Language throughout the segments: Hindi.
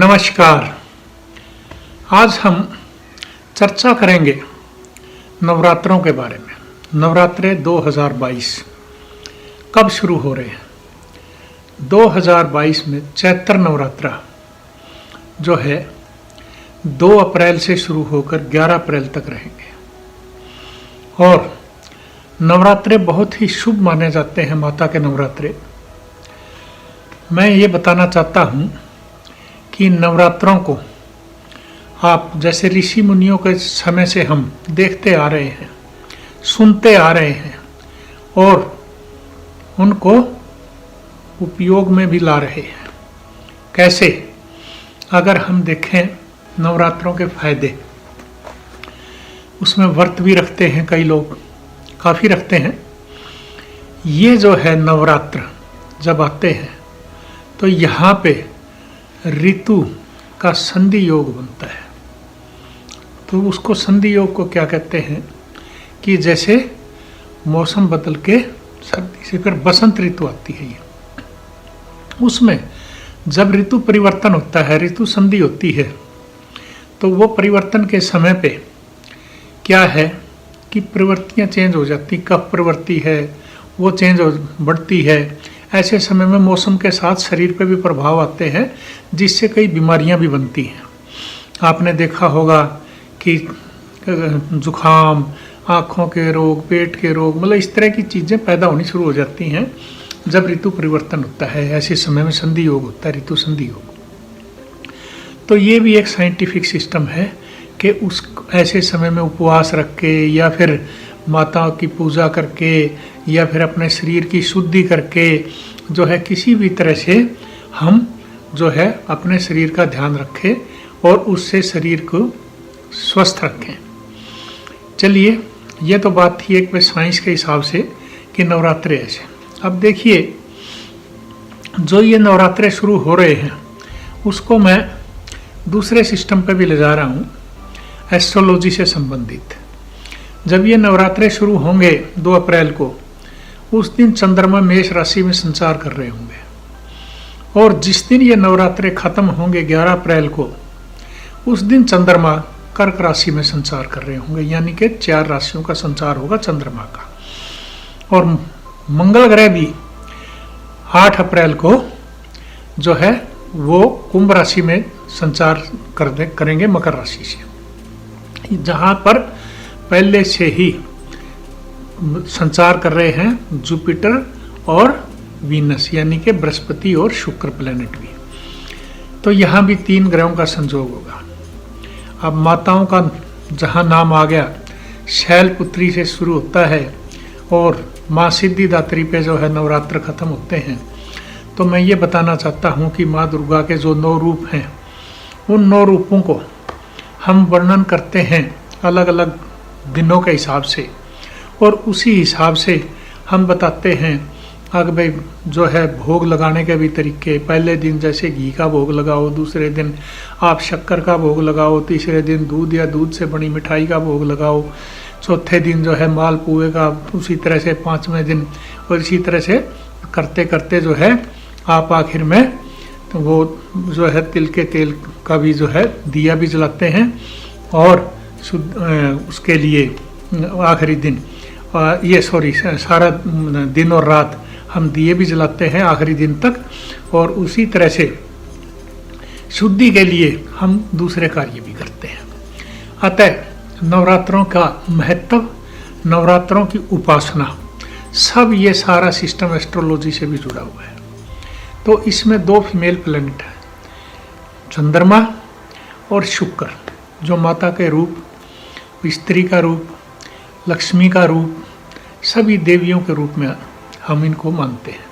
नमस्कार। आज हम चर्चा करेंगे नवरात्रों के बारे में। नवरात्रे 2022 कब शुरू हो रहे हैं? 2022 में चैत्र नवरात्रा जो है 2 अप्रैल से शुरू होकर 11 अप्रैल तक रहेंगे और नवरात्रे बहुत ही शुभ माने जाते हैं। माता के नवरात्रे, मैं ये बताना चाहता हूँ कि नवरात्रों को आप जैसे ऋषि मुनियों के समय से हम देखते आ रहे हैं, सुनते आ रहे हैं और उनको उपयोग में भी ला रहे हैं। कैसे? अगर हम देखें नवरात्रों के फायदे, उसमें व्रत भी रखते हैं कई लोग, काफ़ी रखते हैं। ये जो है नवरात्र जब आते हैं तो यहाँ पे ऋतु का संधि योग बनता है। तो उसको संधि योग को क्या कहते हैं कि जैसे मौसम बदल के सर्दी से फिर बसंत ऋतु आती है, ये उसमें जब ऋतु परिवर्तन होता है, ऋतु संधि होती है, तो वो परिवर्तन के समय पे क्या है कि प्रवृत्तियाँ चेंज हो जाती, कफ प्रवृत्ति है वो चेंज हो बढ़ती है। ऐसे समय में मौसम के साथ शरीर पे भी प्रभाव आते हैं, जिससे कई बीमारियां भी बनती हैं। आपने देखा होगा कि जुखाम, आँखों के रोग, पेट के रोग, मतलब इस तरह की चीज़ें पैदा होनी शुरू हो जाती हैं जब ऋतु परिवर्तन होता है। ऐसे समय में संधि योग होता है, ऋतु संधि योग। तो ये भी एक साइंटिफिक सिस्टम है कि उस ऐसे समय में उपवास रख के या फिर माताओं की पूजा करके या फिर अपने शरीर की शुद्धि करके जो है किसी भी तरह से हम जो है अपने शरीर का ध्यान रखें और उससे शरीर को स्वस्थ रखें। चलिए, ये तो बात थी एक साइंस के हिसाब से कि नवरात्रे ऐसे। अब देखिए, जो ये नवरात्रे शुरू हो रहे हैं उसको मैं दूसरे सिस्टम पे भी ले जा रहा हूँ, एस्ट्रोलॉजी से संबंधित। जब ये नवरात्रे शुरू होंगे 2 अप्रैल को, उस दिन चंद्रमा मेष राशि में संचार कर रहे होंगे और जिस दिन ये नवरात्रे खत्म होंगे 11 अप्रैल को, उस दिन चंद्रमा कर्क राशि में संचार कर रहे होंगे। यानी कि 4 राशियों का संचार होगा चंद्रमा का। और मंगल ग्रह भी 8 अप्रैल को जो है वो कुंभ राशि में संचार करेंगे मकर राशि से, जहाँ पर पहले से ही संचार कर रहे हैं जुपिटर और वीनस, यानी कि बृहस्पति और शुक्र प्लैनेट भी। तो यहाँ भी 3 ग्रहों का संयोग होगा। अब माताओं का जहाँ नाम आ गया, शैलपुत्री से शुरू होता है और माँ सिद्धिदात्री पे जो है नवरात्र खत्म होते हैं। तो मैं ये बताना चाहता हूँ कि माँ दुर्गा के जो 9 रूप हैं, उन 9 रूपों को हम वर्णन करते हैं अलग अलग दिनों के हिसाब से और उसी हिसाब से हम बताते हैं अगर भाई जो है भोग लगाने के भी तरीके। पहले दिन जैसे घी का भोग लगाओ, दूसरे दिन आप शक्कर का भोग लगाओ, तीसरे दिन दूध या दूध से बनी मिठाई का भोग लगाओ, चौथे दिन जो है मालपुए का, उसी तरह से 5वें दिन, और इसी तरह से करते करते जो है आप आखिर में तो वो जो है तिल के तेल का भी जो है दिया भी जलाते हैं और उसके लिए आखिरी दिन सारा दिन और रात हम दिए भी जलाते हैं आखिरी दिन तक। और उसी तरह से शुद्धि के लिए हम दूसरे कार्य भी करते हैं। अतः नवरात्रों का महत्व, नवरात्रों की उपासना, सब ये सारा सिस्टम एस्ट्रोलॉजी से भी जुड़ा हुआ है। तो इसमें 2 फीमेल प्लैनेट है, चंद्रमा और शुक्र, जो माता के रूप, स्त्री का रूप, लक्ष्मी का रूप, सभी देवियों के रूप में हम इनको मानते हैं।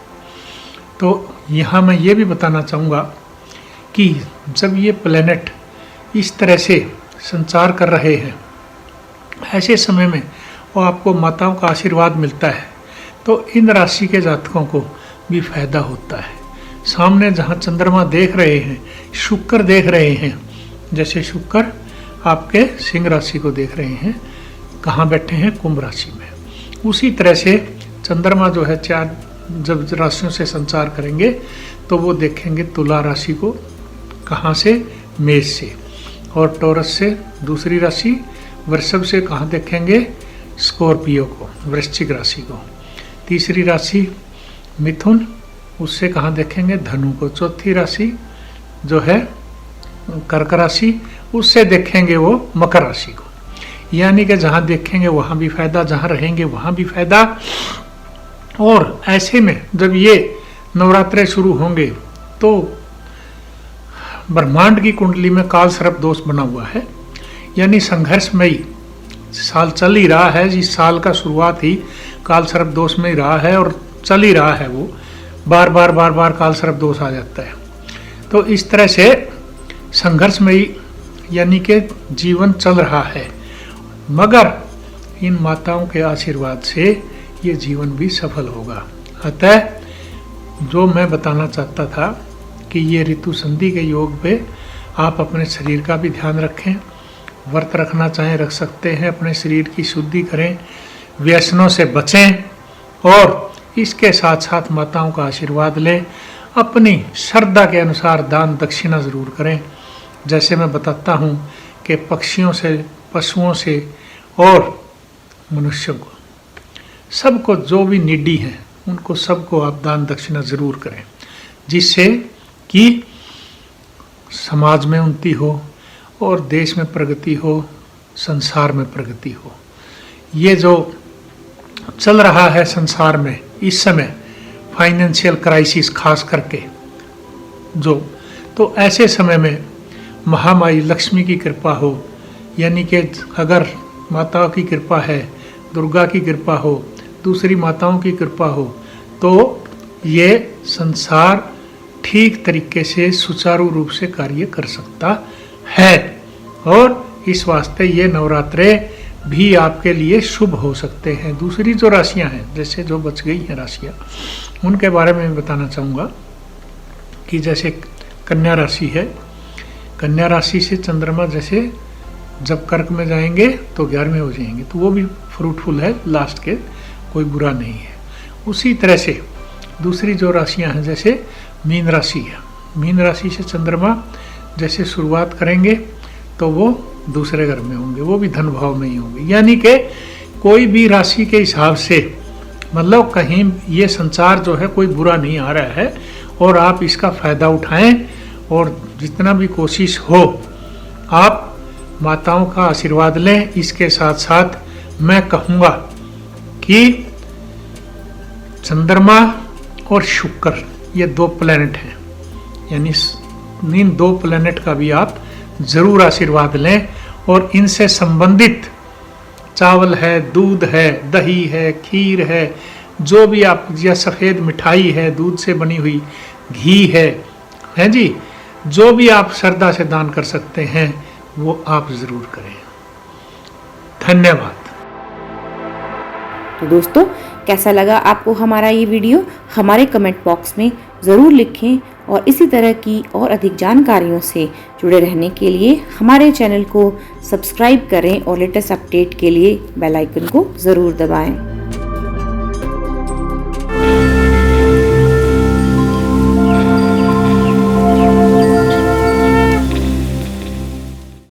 तो यहाँ मैं ये भी बताना चाहूँगा कि जब ये प्लैनेट इस तरह से संचार कर रहे हैं, ऐसे समय में वो आपको माताओं का आशीर्वाद मिलता है, तो इन राशि के जातकों को भी फायदा होता है। सामने जहाँ चंद्रमा देख रहे हैं, शुक्र देख रहे हैं, जैसे शुक्र आपके सिंह राशि को देख रहे हैं, कहाँ बैठे हैं? कुंभ राशि में। उसी तरह से चंद्रमा जो है 4 जब राशियों से संचार करेंगे तो वो देखेंगे तुला राशि को, कहाँ से? मेष से। और टॉरस से दूसरी राशि, वृषभ से कहाँ देखेंगे? स्कॉर्पियो को, वृश्चिक राशि को। तीसरी राशि मिथुन, उससे कहाँ देखेंगे? धनु को। चौथी राशि जो है कर्क राशि, उससे देखेंगे वो मकर राशि को। यानी कि जहाँ देखेंगे वहाँ भी फायदा, जहाँ रहेंगे वहाँ भी फायदा। और ऐसे में जब ये नवरात्रे शुरू होंगे तो ब्रह्मांड की कुंडली में काल सर्प दोष बना हुआ है, यानी संघर्षमयी साल चल ही रहा है। इस साल का शुरुआत ही काल सर्प दोष में ही रहा है और चल ही रहा है, वो बार बार काल सर्प दोष आ जाता है। तो इस तरह से संघर्षमयी यानी कि जीवन चल रहा है, मगर इन माताओं के आशीर्वाद से ये जीवन भी सफल होगा। अतः जो मैं बताना चाहता था कि ये ऋतु संधि के योग पे आप अपने शरीर का भी ध्यान रखें, व्रत रखना चाहें रख सकते हैं, अपने शरीर की शुद्धि करें, व्यसनों से बचें और इसके साथ साथ माताओं का आशीर्वाद लें। अपनी श्रद्धा के अनुसार दान दक्षिणा ज़रूर करें। जैसे मैं बताता हूँ कि पक्षियों से, पशुओं से और मनुष्यों को, सबको, जो भी निडी हैं उनको सबको आप दान दक्षिणा ज़रूर करें, जिससे कि समाज में उन्नति हो और देश में प्रगति हो, संसार में प्रगति हो। ये जो चल रहा है संसार में इस समय फाइनेंशियल क्राइसिस खास करके जो, तो ऐसे समय में महामाई लक्ष्मी की कृपा हो, यानी कि अगर माताओं की कृपा है, दुर्गा की कृपा हो, दूसरी माताओं की कृपा हो, तो ये संसार ठीक तरीके से सुचारू रूप से कार्य कर सकता है। और इस वास्ते ये नवरात्रे भी आपके लिए शुभ हो सकते हैं। दूसरी जो राशियां हैं, जैसे जो बच गई हैं राशियां, उनके बारे में बताना चाहूँगा कि जैसे कन्या राशि है, कन्या राशि से चंद्रमा जैसे जब कर्क में जाएंगे तो 11वें हो जाएंगे, तो वो भी फ्रूटफुल है लास्ट के, कोई बुरा नहीं है। उसी तरह से दूसरी जो राशियां हैं, जैसे मीन राशि है, मीन राशि से चंद्रमा जैसे शुरुआत करेंगे तो वो दूसरे घर में होंगे, वो भी धन भाव में ही होंगे। यानी कि कोई भी राशि के हिसाब से, मतलब कहीं ये संचार जो है कोई बुरा नहीं आ रहा है और आप इसका फ़ायदा उठाएं और जितना भी कोशिश हो आप माताओं का आशीर्वाद लें। इसके साथ साथ मैं कहूँगा कि चंद्रमा और शुक्र ये 2 प्लैनेट हैं, यानी इन 2 प्लैनेट का भी आप ज़रूर आशीर्वाद लें और इनसे संबंधित चावल है, दूध है, दही है, खीर है, जो भी आप, या सफ़ेद मिठाई है, दूध से बनी हुई घी है जी, जो भी आप श्रद्धा से दान कर सकते हैं वो आप ज़रूर करें। धन्यवाद। तो दोस्तों, कैसा लगा आपको हमारा ये वीडियो? हमारे कमेंट बॉक्स में ज़रूर लिखें और इसी तरह की और अधिक जानकारियों से जुड़े रहने के लिए हमारे चैनल को सब्सक्राइब करें और लेटेस्ट अपडेट के लिए बेल आइकन को ज़रूर दबाएं।